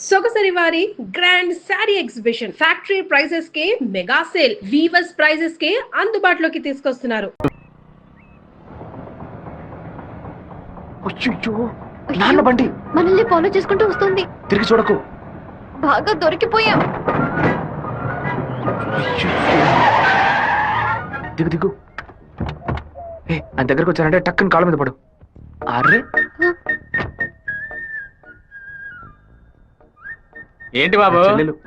సొగసరి వారి grand sari exhibition factory prices కే mega sale weavers prices కే అందుబాటులోకి తీసుకొస్తున్నారు. నాన్న బండి మనల్ని ఫాలో చేసుకుంటూ వస్తుంది. తిరిగి చూడకు. బాగా దొరికిపోయాం. దిగు దిగు. ఆయన దగ్గరకు వచ్చానంటే టక్కుని కాళ్ళ మీద పడు. అరే ఏంటి బాబు,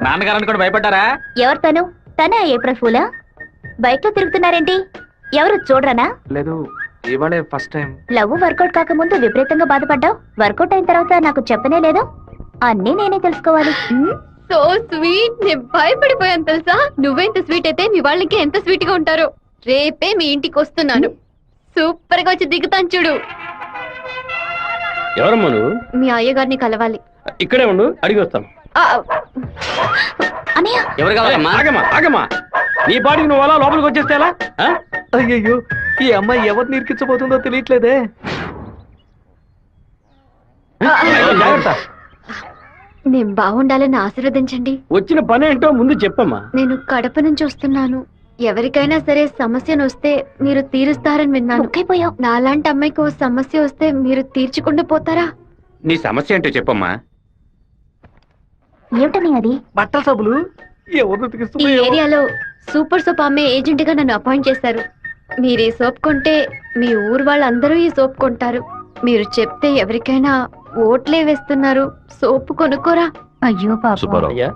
నాన్నగారని కూడా భయపడ్డారా? ఎవరు తను? తనే ఏప్రిల్ ఫూలా? బైక్ లో తిరుగుతున్నారేంటి? ఎవరు చూడరానా? లేదు, ఇవాళే ఫస్ట్ టైం. లవ్ వర్కౌట్ కాకముందు విపరీతంగా బాధపడ్డావు. వర్కౌట్ అయిన తర్వాత నాకు చెప్పనే లేదు. అన్నీ నేనే తెలుసుకోవాలి. So sweet. నేను భయపడిపోయాను తెలుసా. నువ్వెంత స్వీట్ అయితే మీ వాళ్ళకి ఎంత స్వీట్ గా ఉంటారో. రేపే మీ ఇంటికి వస్తున్నాను. సూపర్ గా వచ్చి దిగుతాను చూడు. ఎవరమ్మా నువ్వు? మీ అయ్యగారిని కలవాలి. ఇక్కడే ఉండు, అడిగి వస్తాం. ఎవరు కావాలమ్మా? ఆగమ్మా ఆగమ్మా, నీ పాటికి నువ్వు అలా లోపలికి వచ్చేస్తే ఎలా? అయ్యయ్యో, ఈ అమ్మాయి ఎవరు నిరికించబోతుందో తెలియట్లేదే. జాగ్రత్త. నేను బాగుండాలని ఆశీర్వదించండి. వచ్చిన పని ఏంటో ముందు చెప్పమ్మా. నేను కడప నుంచి వస్తున్నాను. ఎవరికైనా సరే సమస్యను వస్తే మీరు తీరుస్తారని విన్నాను. నాలాంటి అమ్మాయికి ఓ సమస్య వస్తే మీరు తీర్చకుండా పోతారా? నీ సమస్య ఏంటో చెప్పమ్మా. ఏమిటని అది? బట్టల సబ్బులు ఎవరు ఈ ఏరియాలో సూపర్ సోప్ అమ్మే ఏజెంట్ గా నన్ను అపాయింట్ చేశారు. మీరు ఈ సోప్ కొంటే మీ ఊరు వాళ్ళందరూ ఈ సోప్ కొంటారు. మీరు చెప్తే ఎవరికైనా ఓట్లే వేస్తున్నారు. సోపు కొనుక్కోరా? అయ్యో పాప. అయ్యా,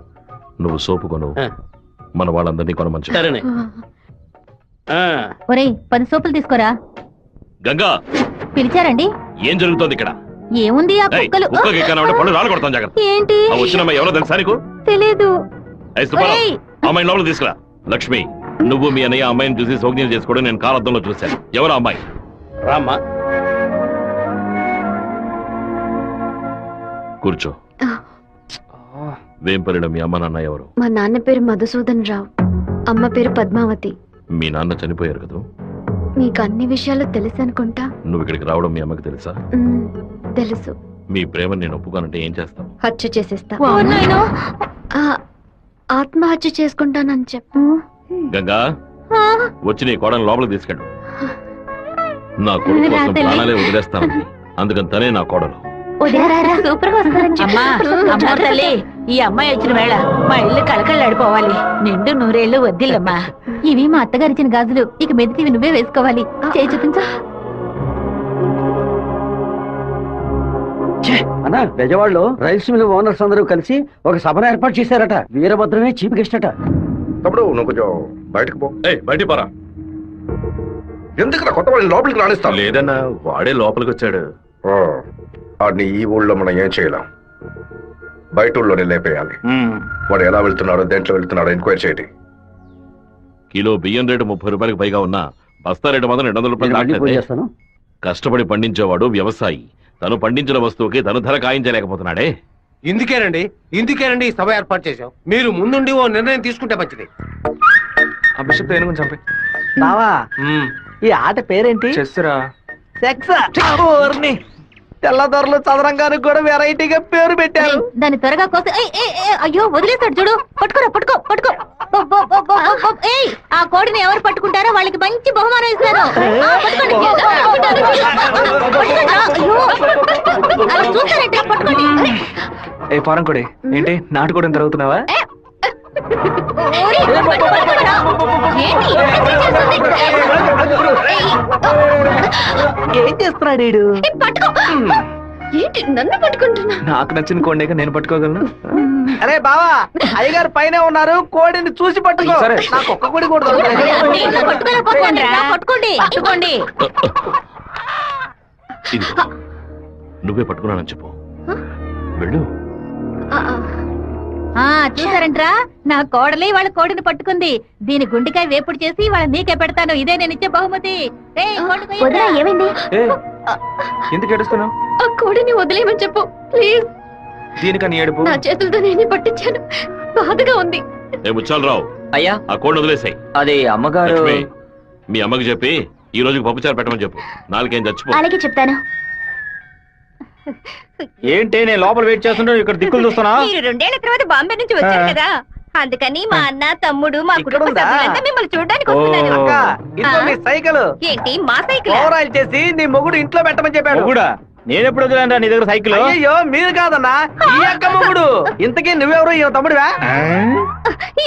నువ్వు సోపు కొను, మన వాళ్ళందరినీ కొనమంచు. సరేనే. ఒరేయ్, 10 సోపులు తీసుకోరా. గంగా, పిలిచారండి? ఏం జరుగుతోంది ఇక్కడ? ఏముంది, ఆ కుక్కలు. పళ్ళు రాళ్ళు కొడతాం, జాగ్రత్త. ఏంటి? వచ్చినమ్మా ఎవరో తెలుసా నీకు? తెలీదు. అమ్మాయి లోపల తీసుకురా. లక్ష్మి, నువ్వు మీ అన్నయ్య అమ్మాయిని చూసి సౌజ్ఞం చేసుకోవడం నేను కాలద్దంలో చూశాను. ఎవరు అమ్మాయి? రామ్మా, కూర్చో. వేంపల్లిలో మీ అమ్మ నాన్న ఎవరు? మా నాన్న పేరు మధుసూదన్ రావు, అమ్మ పేరు పద్మావతి. మీ నాన్న చనిపోయారు కదా? మీకు అన్ని విషయాలు తెలుసు అనుకుంటా. నువ్వు ఇక్కడికి రావడం మీ అమ్మకి తెలుసా? తెలుసు. మీ ప్రేమను నేను ఒప్పుకోనంటే ఏం చేస్తావు? హత్య చేసేస్తా. ఆత్మహత్య చేసుకుంటానని చెప్పు. గంగా, వచ్చి నీ కోడని లోపలికి తీసుకెళ్ళు. నా కొడుకు కోసం ప్రాణాలే వదిలేస్తానండి, అందుకని తనే నా కోడలు. ఈ అమ్మాయి వచ్చిన వేళ మా ఇల్లు కళకళ్ళాడిపోవాలి. నిండు నూరేళ్లు వద్దిల్లమ్మా. ఇవి మా అత్తగారిచ్చిన గాజులు. ఇక మెదిటివి నువ్వే వేసుకోవాలి. చేయి చూపించా. అన్నా, బెజవాడలో రైస్ మిల్ ఓనర్స్ అందరూ కలిసి ఒక సభను ఏర్పాటు చేశారట. వీరభద్రమే చీఫ్ గెస్ట్ అట. తమ్ముడు, నువ్వు కొంచెం బయటకు పో. బయటికి పోరా. ఎందుకు కొత్త వాళ్ళని లోపలికి రాణిస్తాను? లేదన్నా, వాడే లోపలికి వచ్చాడు. వాడిని ఈ ఊళ్ళో మనం ఏం చేయలేం. బయట ఊళ్ళోనే లేపేయాలి. వాడు ఎలా వెళ్తున్నాడో, దేంట్లో వెళ్తున్నాడో ఎంక్వైరీ చేయండి. కిలో బియ్యం రేటు 30 రూపాయలకు పైగా ఉన్నా బస్తా రేటు మాత్రం 200 రూపాయలు. కష్టపడి పండించేవాడు వ్యవసాయి. తను పండించిన వస్తువుకి తను ధర కాయించలేకపోతున్నాడే. ఇందుకేనండి సభ ఏర్పాటు చేశాం. మీరు ముందుండి ఓ నిర్ణయం తీసుకుంటే మంచిది. ఆ బిషప్ ఏనుగుని చంపే. బావా, ఈ ఆట పేరేంటి? చెస్సురా. తెల్లదొరలు చదరంగానికి కూడా వెరైటీగా పేరు పెట్టారు. దాన్ని త్వరగా కోసి. అయ్యో, వదిలేస్తాడు చూడు. పట్టుకోరా, పట్టుకో పట్టుకో. ఆ కోడిని ఎవరు పట్టుకుంటారో వాళ్ళకి మంచి బహుమానం ఇస్తారు. చూస్తారంటే పట్టుకోండి. ఏ ఫారం కొడి, ఏంటి నాటుకోవడం జరుగుతున్నావా? ఏం చేస్తున్నాడు? ఏంటి నన్ను పట్టుకుంటున్నా? నాకు నచ్చిన కోడిని నేను పట్టుకోగలను. అరే బావా, అయ్యగారు పైన ఉన్నారు, కోడిని చూసి పట్టుకో. సరే, నాకు ఒక్క కోడి కూడా పట్టుకోండి. నువ్వే పట్టుకున్నానని చెప్పు. వెళ్ళు. చూసారంట్రా, నా కోడలి వాళ్ళ కోడిని పట్టుకుంది. దీని గుండెకాయ వేపుడు చేసి వాళ్ళ నీకే పెడతాను. ఇదే నేను ఇచ్చే బహుమతి. ఏమైంది? ఎందుకు ఏడుస్తున్నావు? ఆ కోడిని వదిలేయమని చెప్పు ప్లీజ్. దీనికని ఏడుపు? నా చేతులతో నేనే పట్టించాను, బాధగా ఉంది. ముచ్చాలరావు, అయ్యా, ఆ కోడిని వదిలేసాయి. అది అమ్మగారు. మీ అమ్మకి చెప్పి ఈ రోజుకి పప్పుచారు పెట్టమని చెప్పు. నాలుగేం చచ్చిపో. అలాగే చెప్తాను. ఏంటి నేను లోపల వెయిట్ చేస్తుంటే ఇక్కడ దిక్కులు చూస్తున్నా? మీరు 2 ఏళ్ల తర్వాత బాంబే నుంచి వచ్చారు కదా, అందుకని మా అన్న తమ్ముడు మా కుటుంబ సభ్యులంతా మిమ్మల్ని చూడడానికి వస్తున్నారు. సైకిల్ ఏంటి మా సైకిల్? ఓవరాల్ చేసి నీ మొగుడు ఇంట్లో పెట్టమని చెప్పాడు. నేను ఎప్పుడు వదిలేంరా నీ దగ్గర సైకిల్? అయ్యో మీరు కాదన్నా, ఈ అక్క మొగుడు. ఇంతకీ నువ్వెవరు? ఈ తమ్ముడువా?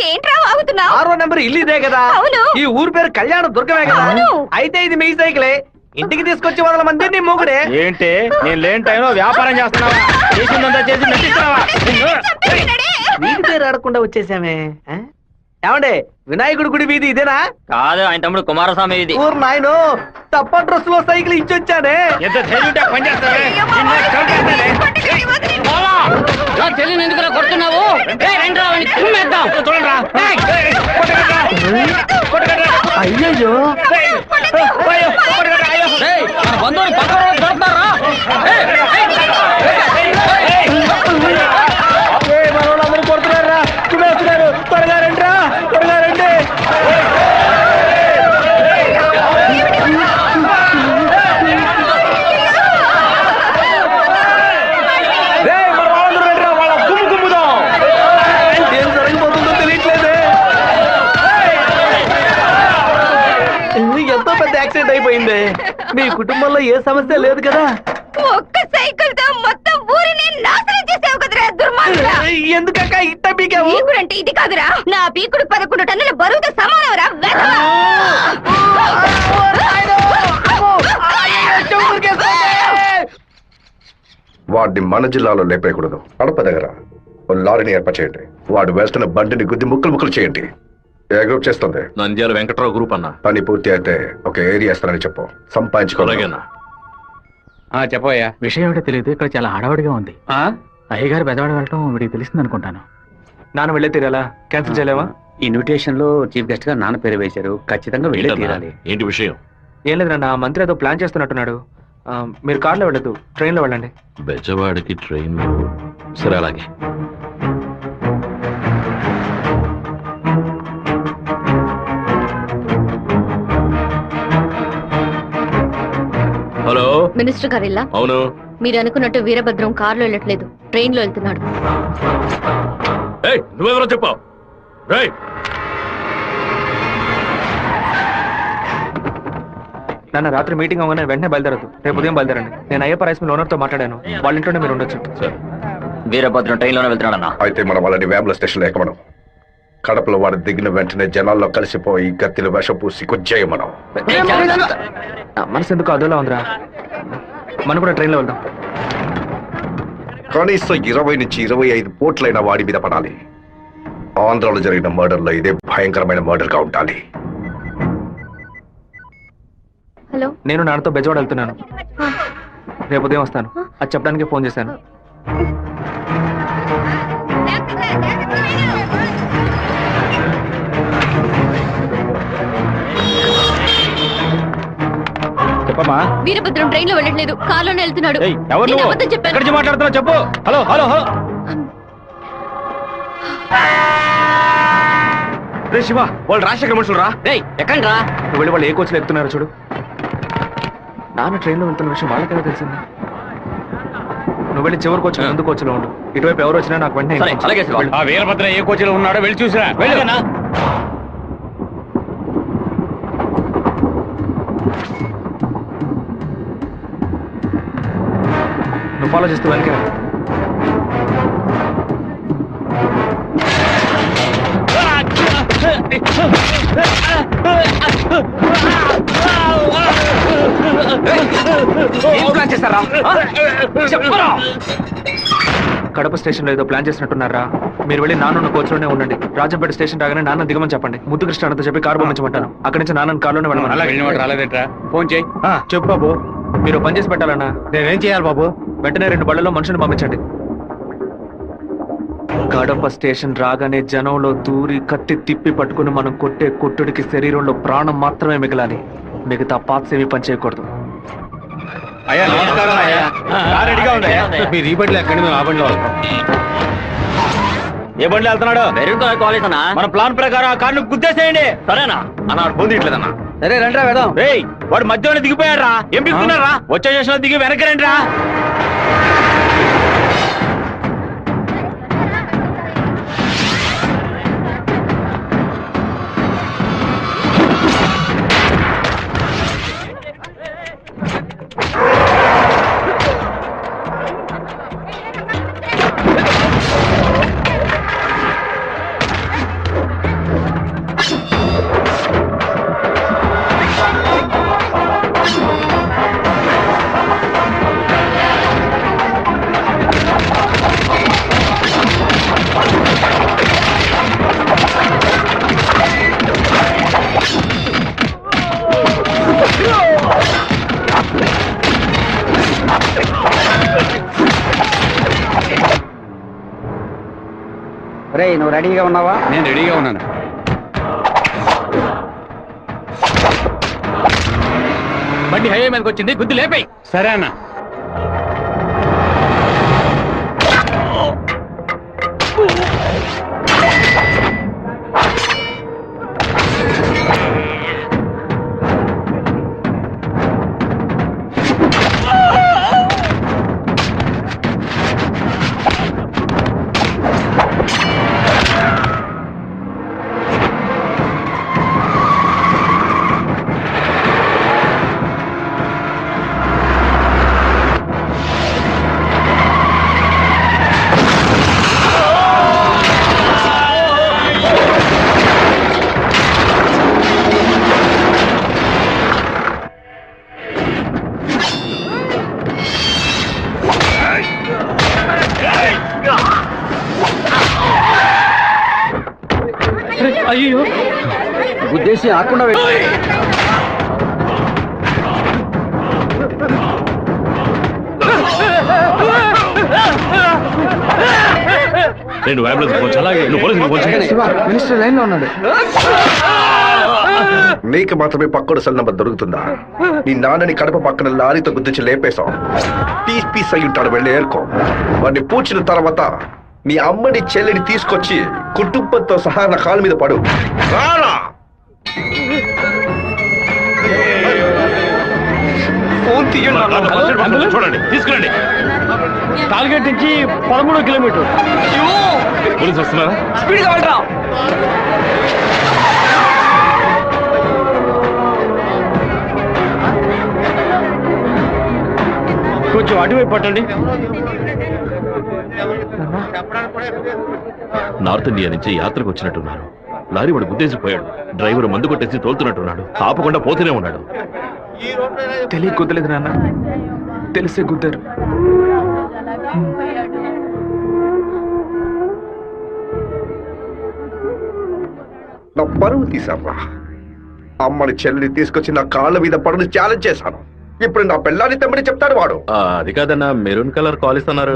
ఏంట్రా వాగుతున్నావు? 6వ నెంబర్ ఇల్లు ఇదే కదా? అవును. ఈ ఊరు పేరు కళ్యాణ దుర్గమే కదా? అవును. అయితే ఇది మీ సైకిలే. ఇంటికి తీసుకొచ్చి 100 మంది నీ మొగుడే. ఏంటి నేను లేని టైంలో వ్యాపారం చేస్తున్నావా? చేసిందంతా చేసి నటిస్తున్నావా? వీడి పేరు ఆడకుండా వచ్చేసామే. ఏమండే వినాయకుడి గుడి వీధి ఇదేనా? కాదు, ఆయన తమ్ముడు కుమారస్వామి ఇది. ఊరు నాయను తప్ప డ్రెస్ లో సైకిల్ ఇచ్చొచ్చానే. ఎంత తెలియని ఎందుకు కొడుతున్నావు? అయ్యయ్యో బంధువులు పక్కన దొరుకుతారా? మనోళ్ళందరూ కొడుతున్నారా? వస్తున్నారు, త్వరగా రండిరా, త్వరగా రండి. ఏం జరగబోతుందో తెలియట్లేదే. ఎంతో పెద్ద యాక్సిడెంట్ అయిపోయింది. మీ కుటుంబంలో ఏ సమస్య లేదు కదా? ఒక్క సైకిల్ తో మొత్తం ఊరిని నాశనం చేసావు కదరా దుర్మార్గుడా. ఎందుకక్క ఇట్ట పీకావు? పీకుడంటే ఇది కాదురా, నా పీకుడు 11 టన్నుల బరువుతో సమానవరా. వాడిని మన జిల్లాలో లేపేయకూడదు. కడప దగ్గర ఓ లారీని ఏర్పాటు చేయండి. వాడు వేస్తున్న బండిని గుద్ది ముక్కలు ముక్కలు చేయండి. ఏ గ్రూప్ చేస్తుంది? నంద్యాల వెంకట్రావు గ్రూప్ అన్న. పని పూర్తి అయితే ఒక ఏరియా ఇస్తానని చెప్పు. సంపాదించుకోలేనా? చెప్పయ్యా. విషయం ఏమిటో తెలియదు, ఇక్కడ చాలా హడావుడిగా ఉంది. అయ్యగారు బెదవాడ వెళ్ళటం వీడికి తెలిసింది అనుకుంటాను. నాన్న వెళ్ళే తీరాలా? క్యాన్సిల్ చేయలేవా? ఇన్విటేషన్ లో చీఫ్ గెస్ట్ గా నాన్న పేరు వేశారు, ఖచ్చితంగా వెళ్ళే తీరాలి. ఏంటి విషయం? ఏం లేదన్నా, మంత్రి ఏదో ప్లాన్ చేస్తున్నట్టున్నాడు. మీరు కార్లో వెళ్ళదు, ట్రైన్లో వెళ్ళండి. బెజవాడికి ట్రైన్? సరే అలాగే. హలో మినిస్టర్ గారు ఇలా అవును. మీరు అనుకున్నట్టు వీరభద్రం కారులో వెళ్ళట్లేదు, ట్రైన్ లో వెళ్తున్నాడు. నువ్వెవరో చెప్పావు? నాన్న రాత్రి మీటింగ్ అవగానే వెంటనే బయలుదేరదు, రేపు ఉదయం బయలుదేరండి. నేను అయ్యప్ప రైస్ మిల్ ఓనర్ తో మాట్లాడాను, వాళ్ళ ఇంట్లోనే మీరు ఉండొచ్చు. సరే. వీరభద్రం ట్రైన్ లోనే వెళ్తున్నాడన్నా. అయితే మనం వాళ్ళని వేముల స్టేషన్ లో ఎక్కమనం. కడపలో వాడు దిగిన వెంటనే జనాల్లో కలిసిపోయి గత్తిని విషపూసి కొచ్చేయమనం. మనసు ఎందుకు అదోలా ఉందిరా, మనం కూడా ట్రైన్లో వెళ్దాం. కనీసం 20 నుంచి 25 పోట్లైన వాడి మీద పడాలి. ఆంధ్రాలో జరిగిన మర్డర్ లో ఇదే భయంకరమైన మర్డర్ గా ఉండాలి. హలో, నేను నాన్నతో బెజవాడ వెళ్తున్నాను, రేపు ఉదయం వస్తాను. అది చెప్పడానికి ఫోన్ చేశాను. చెప్పమ్మా. వీరభద్రం ట్రైన్ లో వెళ్ళట్లేదు, కార్లోనే వెళ్తున్నాడు. ఎవరు నేను అబద్ధం చెప్పాను. ఎక్కడి నుంచి మాట్లాడుతున్నావు చెప్పు. Hello hello hello. రే శివ, వాళ్ళు రాజశేఖర మనుషులు రా. ఎక్కండి రా. నువ్వు వెళ్ళి వాళ్ళు ఏ కోచ్లో ఎక్కుతున్నారో చూడు. నాన్న ట్రైన్లో వెళ్తున్న విషయం వాళ్ళకెలా తెలిసింది? నువ్వు వెళ్ళి చివరి కోచ్ ముందు కోచ్లో ఉండు. ఇటువైపు ఎవరు వచ్చినా నాకు వెంటనే అలాగే వీరభద్ర ఏ కోచ్లో ఉన్నాడో వెళ్ళి చూసిరా. వెళ్ళనా? నువ్వు ఫాలో చేస్తూ వెనక కడప స్టేషన్ లో ఏదో ప్లాన్ చేసినట్టున్నారా? మీరు వెళ్ళి నాన్న కోచ్లోనే ఉండండి. రాజంపేట స్టేషన్ రాగానే నాన్న దిగమని చెప్పండి. ముద్దు కృష్ణ అంతా చెప్పి కారు పంపించమంటాను. అక్కడి నుంచి నాన్న కారులోనే వెళ్ళమని. ఫోన్ చేయి. చెప్పు బాబు. మీరు పని చేసి పెట్టాలన్నా. నేనేం చేయాలి బాబు? వెంటనే 2 బళ్ళలో మనుషులు పంపించండి. కడప స్టేషన్ రాగానే జనంలో దూరి కత్తి తిప్పి పట్టుకుని మనం కొట్టే కొట్టుడికి శరీరంలో ప్రాణం మాత్రమే మిగలాలి. మిగతా పార్ట్స్ ఏమీ పని చేయకూడదు. అయ్యా నమస్కారం అయ్యా. రెడీగా ఉంది. మీరు ఈ బండిలో ఎక్కడి మేము ఆ బండిలో వస్తాం. ఏ బండిలో వెళ్తున్నాడు? కాలేజ్ అన్నా. మన ప్లాన్ ప్రకారం ఆ కార్ను గుద్దేసేయండి. సరేనా అన్నాడు పొందిట్లేదన్నా. సరే రండి రా వెళ్దాం. వాడు మధ్యలో దిగిపోయాడు రా. ఏం దిగుతున్నారా? వచ్చే స్టేషన్ లో దిగి వెనక్కి రండి రా. రే నువ్వు రెడీగా ఉన్నావా? నేను రెడీగా ఉన్నాను. బండి హైవే మీదకి వచ్చింది, గుద్దు లేపాయి. సరే అన్న. అయ్యో గుద్దేసి ఆకుండా నేను అంబులెన్స్ పోల్చాలా? నువ్వు పోలీసులు పోల్చా? మినిస్టర్ లైన్ లో ఉన్నాడు. నీకు మాత్రమే పక్కడు సెల్ నంబర్ దొరుకుతుందా? నీ నాన్నని కడప పక్కన లారీతో గుర్తించి లేపేశాం. పీస్ పీస్ అయి ఉంటాడు, వెళ్ళి ఏర్కో. వాడిని పూడ్చిన తర్వాత నీ అమ్మని చెల్లిని తీసుకొచ్చి కుటుంబంతో సహా నా కాళ్ళ మీద పడు. రారా ఫోన్ తీయండి. చూడండి, తీసుకురండి. టార్గెట్ నుంచి 13 కిలోమీటర్. పోలీసు వస్తున్నారా? స్పీడ్గా వెళ్ళరా. కొంచెం అటువైపు పట్టండి. నార్త్ ఇండియా నుంచి యాత్రకు వచ్చినట్టున్నారు. లారీ వాడు గుద్దేసిపోయాడు. డ్రైవర్ మందు కొట్టేసి తోలుతున్నట్టున్నాడు. ఆపకుండా పోతూనే ఉన్నాడు. తెలియ కుదలేదు నాన్న, తెలిసే కుదరు. నా పరువు తీసారా? అమ్మని చెల్లిని తీసుకొచ్చి నా కాళ్ళ మీద పడుని ఛాలెంజ్ చేశాను. ఇప్పుడు నా పిల్లాన్ని తెమ్మని చెప్తాడు వాడు. అది కాదన్నా, మెరూన్ కలర్ కాల్ ఇస్తున్నారు.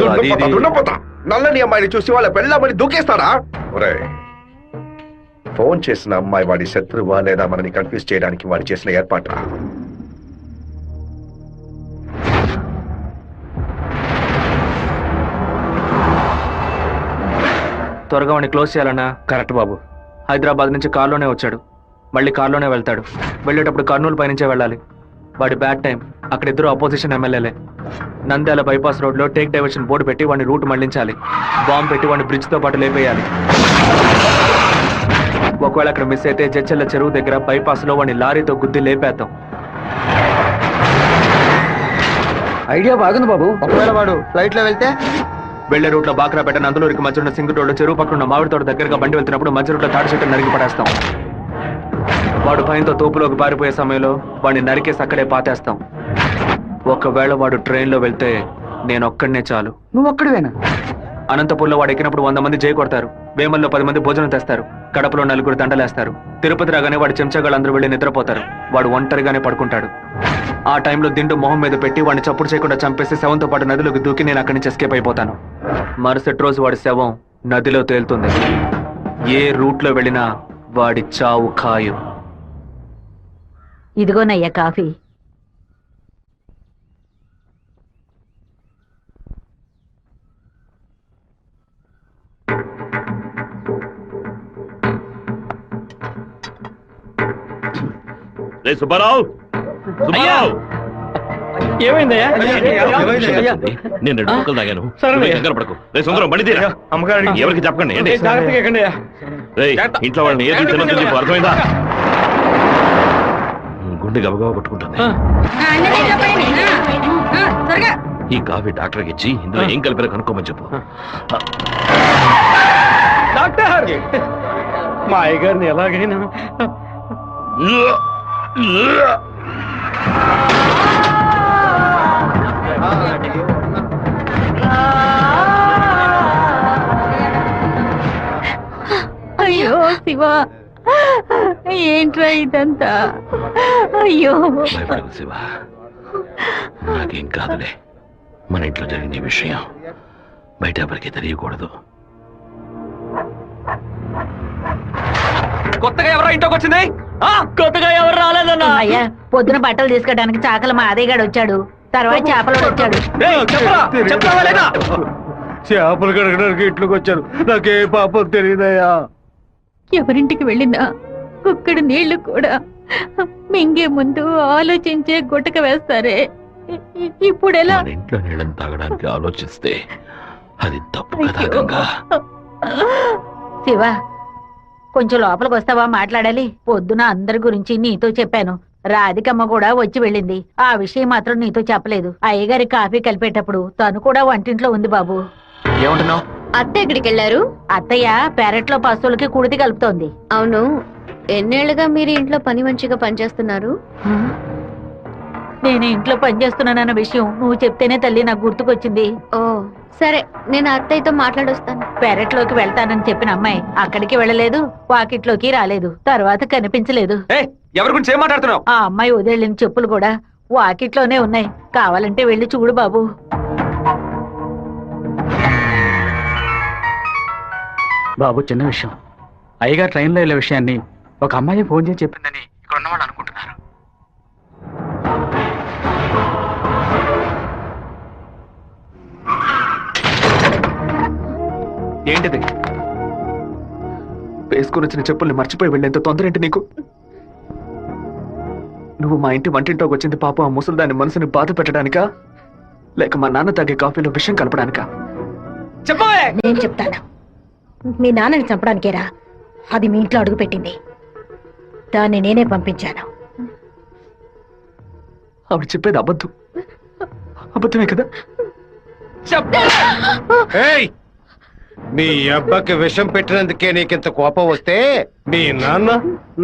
నల్లని అమ్మాయిని చూసి వాళ్ళ పెళ్ళామని దూకేస్తాడా? ఒరే, ఫోన్ చేసిన అమ్మాయి వాడి శత్రువా లేదా మనని కన్ఫ్యూజ్ చేయడానికి వాడు చేసిన ఏర్పాట్రా. త్వరగా వాడిని క్లోజ్ చేయాలన్నా. కరెక్ట్ బాబు. హైదరాబాద్ నుంచి కార్లోనే వచ్చాడు, మళ్ళీ కార్లోనే వెళ్తాడు. వెళ్ళేటప్పుడు కర్నూలు పైనుంచే వెళ్ళాలి. వాడి బ్యాడ్ టైం. అక్కడ ఇద్దరు అపోజిషన్ ఎమ్మెల్యేలే. నంద్యాల బైపాస్ రోడ్లో టేక్ డైవర్షన్ బోర్డు పెట్టి వాడిని రూట్ మళ్లించాలి. బాంబు పెట్టి వాడిని బ్రిడ్జ్తో పాటు లేపేయాలి. ఒకవేళ అక్కడ మిస్ అయితే జడ్చెల్ల చెరువు దగ్గర బైపాస్లో వాడిని లారీతో గుద్ది లేపేద్దాం. ఐడియా బాగుంది బాబు. ఒకవేళ వాడు ఫ్లైట్ లో వెళ్తే? వెళ్లే రూట్లో బాక్రాపేట నందలూరికి మధ్య ఉన్న సింగు రోడ్డు చెరువు పక్కన ఉన్న మామిడి తోట దగ్గరగా బండి వెళ్తున్నప్పుడు మధ్య రూట్లో తాడి చెట్టు నరికి పడేస్తాం. వాడు భయంతో తోపులోకి పారిపోయే సమయంలో వాడిని నరికేసి అక్కడే పాతేస్తాం. ఒకవేళ వాడు ట్రైన్లో వెళ్తే నేను ఒక్కడనే చాలు. నువ్వు ఒక్కడివేనా? అనంతపూర్లో వాడు ఎక్కినప్పుడు 100 మంది జై కొడతారు. వేమల్లో 10 మంది భోజనం తెస్తారు. కడపలో 4 దండలేస్తారు. తిరుపతి రాగానే వాడి చెంచాగాళ్ళందరూ వెళ్ళి నిద్రపోతారు. వాడు ఒంటరిగానే పడుకుంటాడు. ఆ టైంలో దిండు మొహం మీద పెట్టి వాడిని చప్పుడు చేయకుండా చంపేసి శవంతో పాటు నదిలోకి దూకి నేను అక్కడి నుంచి ఎస్కేప్ అయిపోతాను. మరుసటి రోజు వాడి శవం నదిలో తేలుతుంది. ఏ రూట్లో వెళ్ళినా వాడి చావు ఖాయం. ఇదిగోనయ్యా కాఫీ. రే సుబ్బారావు, సుబ్బారావు, ఏమైందయ్యా? నేను 2 ముక్కలు తాగాను. సరే. నువ్వు కంగారు పడకు. రే సుందరం, బండి తీరా. అమ్మగారికి ఎవరికి చెప్పకండి. ఏంటి? జాగ్రత్తగా ఎక్కండి. రేయ్, ఇంట్లో వాళ్ళని ఏది తినొద్దు చెప్పు, అర్థమైందా? గుండె గబగబా కొట్టుకుంటుంది. ఈ కాఫీ డాక్టర్కి ఇచ్చి ఇందులో ఏం కలిపారో కనుక్కోమని చెప్పు. డాక్టర్, మా అయ్యగారిని ఎలాగైనా అయ్యో శివ, ఏంట్రా ఇదంతా? అయ్యో భయపడకు శివ, నాకేం కాదులే. మన ఇంట్లో జరిగిన ఈ విషయం బయట ఎవరికి తెలియకూడదు. కొత్తగా ఎవరో ఇంట్లోకి వచ్చింది? కొత్తగా ఎవరు రాలేదన్నా. అయ్యా పొద్దున బట్టలు తీసుకెళ్ళడానికి చాకల మా అదయ్యగాడు వచ్చాడు, తర్వాత చేపలు వచ్చాడు. చెప్తావా లేదా? చేపలు కడగడానికి ఇంట్లోకి వచ్చారు. నాకే పాపం తెలియదయ్యా. ఎవరింటికి వెళ్ళినా ఒక్కడ నీళ్లు కూడా మింగే ముందు ఆలోచించే గుట్టక వేస్తారే, ఇప్పుడు ఎలా? మన ఇంట్లో నీళ్ళని తాగడానికి ఆలోచిస్తే అది తప్పు కదా గంగా. శివ, కొంచెం లోపలికి వస్తావా, మాట్లాడాలి. పొద్దున అందరి గురించి నీతో చెప్పాను, రాధికమ్మ కూడా వచ్చి వెళ్ళింది. ఆ విషయం మాత్రం నీతో చెప్పలేదు. అయ్యగారి కాఫీ కలిపేటప్పుడు తను కూడా వంటింట్లో ఉంది బాబు. ఏమంటున్నావు? అత్త ఎక్కడికి వెళ్ళారు? అత్తయ్య పెరట్లో పశువులకి కుడితి కలుపుతోంది. అవును, ఎన్నేళ్లుగా మీరు ఇంట్లో పని మంచిగా పనిచేస్తున్నారు? నేను ఇంట్లో పనిచేస్తున్నానన్న విషయం నువ్వు చెప్తేనే తల్లి నాకు గుర్తుకొచ్చింది. ఓ సరే, నేను అత్తయ్యతో మాట్లాడొస్తాను. పెరట్లోకి వెళ్తానని చెప్పిన అమ్మాయి అక్కడికి వెళ్ళలేదు, వాకిట్లోకి రాలేదు, తర్వాత కనిపించలేదు. ఎవరి గురించి ఏం మాట్లాడుతున్నావు? ఆ అమ్మాయి వదిలిన చెప్పులు కూడా వాకిట్లోనే ఉన్నాయి, కావాలంటే వెళ్ళి చూడు బాబు. బాబు, చిన్న విషయం. అయ్యగారు ట్రైన్లో వెళ్ళే విషయాన్ని ఒక అమ్మాయి ఫోన్ చేసి చెప్పిందని ఇక్కడ ఉన్నవాళ్ళు అనుకుంటున్నారు. ఏంటిది? వేసుకుని వచ్చిన చెప్పుల్ని మర్చిపోయి వెళ్ళేంత తొందర ఏంటి నీకు? నువ్వు మా ఇంటి వంటింట్లోకి వచ్చింది పాపం ఆ ముసలిదాని మనసుని బాధ పెట్టడానికా, లేక మా నాన్న తాగే కాఫీలో విషయం కలపడానికా? చెప్పవే. నేను చెప్తాను, మీ నాన్నని చంపడానికేరా అది మీ ఇంట్లో అడుగు పెట్టింది. దాన్ని నేనే పంపించాను. ఆవిడ చెప్పేది అబద్ధమే కదా? ఏయ్, మీ అబ్బకి విషం పెట్టినందుకే నీకింత కోపం వస్తే మీ నాన్న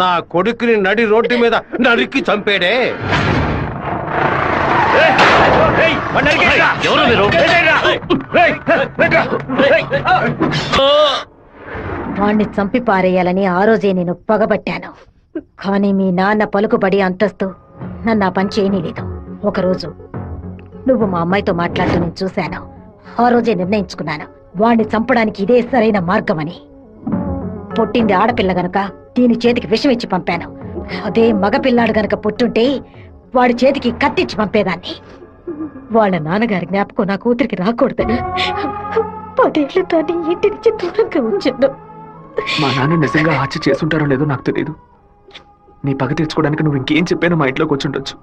నా కొడుకుని నడి రోడ్డు మీద నరికి చంపాడే. ఎవరు మీరు? వాణ్ణి చంపి పారేయాలని ఆ రోజే నేను పగబట్టాను. కానీ మీ నాన్న పలుకుబడి అంతస్తు నన్ను ఆ పని చేయనీలేదు. ఒకరోజు నువ్వు మా అమ్మాయితో మాట్లాడుతూ నేను చూశాను. ఆ రోజే నిర్ణయించుకున్నాను, వాణ్ణి చంపడానికి ఇదే సరైన మార్గమని. పుట్టింది ఆడపిల్ల గనక దీని చేతికి విషం ఇచ్చి పంపాను. అదే మగపిల్లాడు గనక పుట్టుంటే వాడి చేతికి కత్తిచ్చి పంపేదాన్ని. వాళ్ళ నాన్నగారి జ్ఞాపకం నా కూతురికి రాకూడదని 10 ఏళ్లు దాన్ని ఇంటి నుంచి దూరంగా ఉంచాను. మా నాన్న నిజంగా హత్య చేసుంటారో లేదో నాకు తెలియదు. నీ పగ తీర్చుకోవడానికి నువ్వు ఇంకేం చెప్పానో మా ఇంట్లోకి వచ్చి ఉండొచ్చు.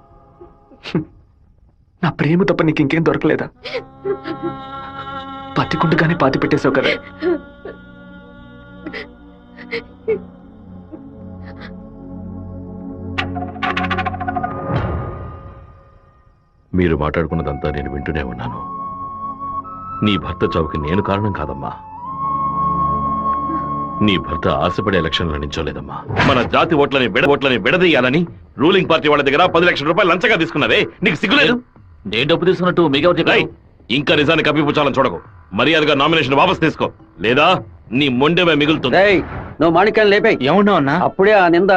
నా ప్రేమ తప్ప నీకు ఇంకేం దొరకలేదా? పత్తికుంటగానే పాతి పెట్టేశావు కదా. మీరు మాట్లాడుకున్నదంతా నేను వింటూనే ఉన్నాను. నీ భర్త చావుకి నేను కారణం కాదమ్మా. నీ భర్త ఆశపడే ఎలక్షన్లో నించోలేదమ్మా. మన జాతి ఓట్లని విడదీయాలని రూలింగ్ పార్టీ వాళ్ళ దగ్గర 10 లక్షల రూపాయలు లంచంగా తీసుకున్నావే, నీకు సిగ్గులేదు? నేను డబ్బు తీసుకున్నట్టు మీకెవరు చెప్పారు? ఇంకా నిజాన్ని కప్పిపుచ్చాలని చూడకు. మర్యాదగా నామినేషన్ వాపస్ తీసుకో, లేదా నీ మొండెమే మిగులుతుంది. నువ్వు మాణిక్యాన్ని లేపే. ఏమన్నావు అన్నా? అప్పుడే ఆ నింద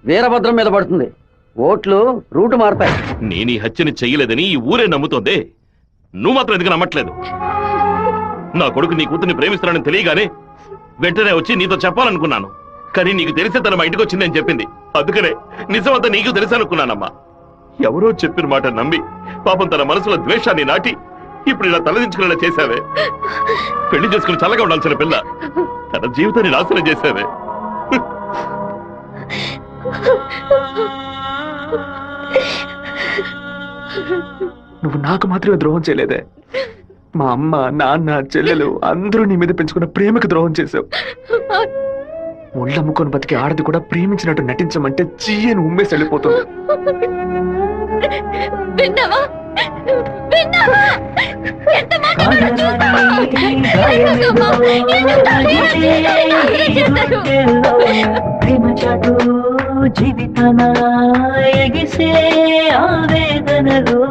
వీరభద్రం మీద పడుతుంది, ఓట్లు రూటు మారుతాయి. నేను ఈ హత్యని చెయ్యలేదని ఈ ఊరే నమ్ముతోంది. నువ్వు మాత్రం ఎందుకు నమ్మట్లేదు? నా కొడుకు నీ కూతుర్ని ప్రేమిస్తున్నానని తెలియగానే వెంటనే వచ్చి నీతో చెప్పాలనుకున్నాను. కానీ నీకు తెలిసే తన మా ఇంటికి వచ్చిందని చెప్పింది. అందుకనే నిజమంతా నీకు తెలుసనుకున్నానమ్మా. ఎవరో చెప్పిన మాట నమ్మి పాపం తన మనసులో ద్వేషాన్ని నాటి ఇప్పుడు ఇలా తలదించుకునేలా చేశావే. పెళ్లి చేసుకుని చల్లగా ఉండాల్సిన పిల్ల తన జీవితాన్ని నాశనం చేశావే. నువ్వు నాకు మాత్రమే ద్రోహం చేయలేదే, మా అమ్మ, నాన్న, చెల్లెలు అందరూ నీ మీద పెంచుకున్న ప్రేమకు ద్రోహం చేశావు. ఒళ్ళమ్ముకొని బతికి ఆడది కూడా ప్రేమించినట్టు నటించమంటే చీయని ఉమ్మేసి వెళ్ళిపోతుంది. విన్నావా? విన్నావా? ఎంత మాట చూసావా? జీవితన ఎగిసే ఆవేదనలో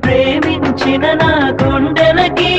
ప్రేమించిన నా గుండెలకి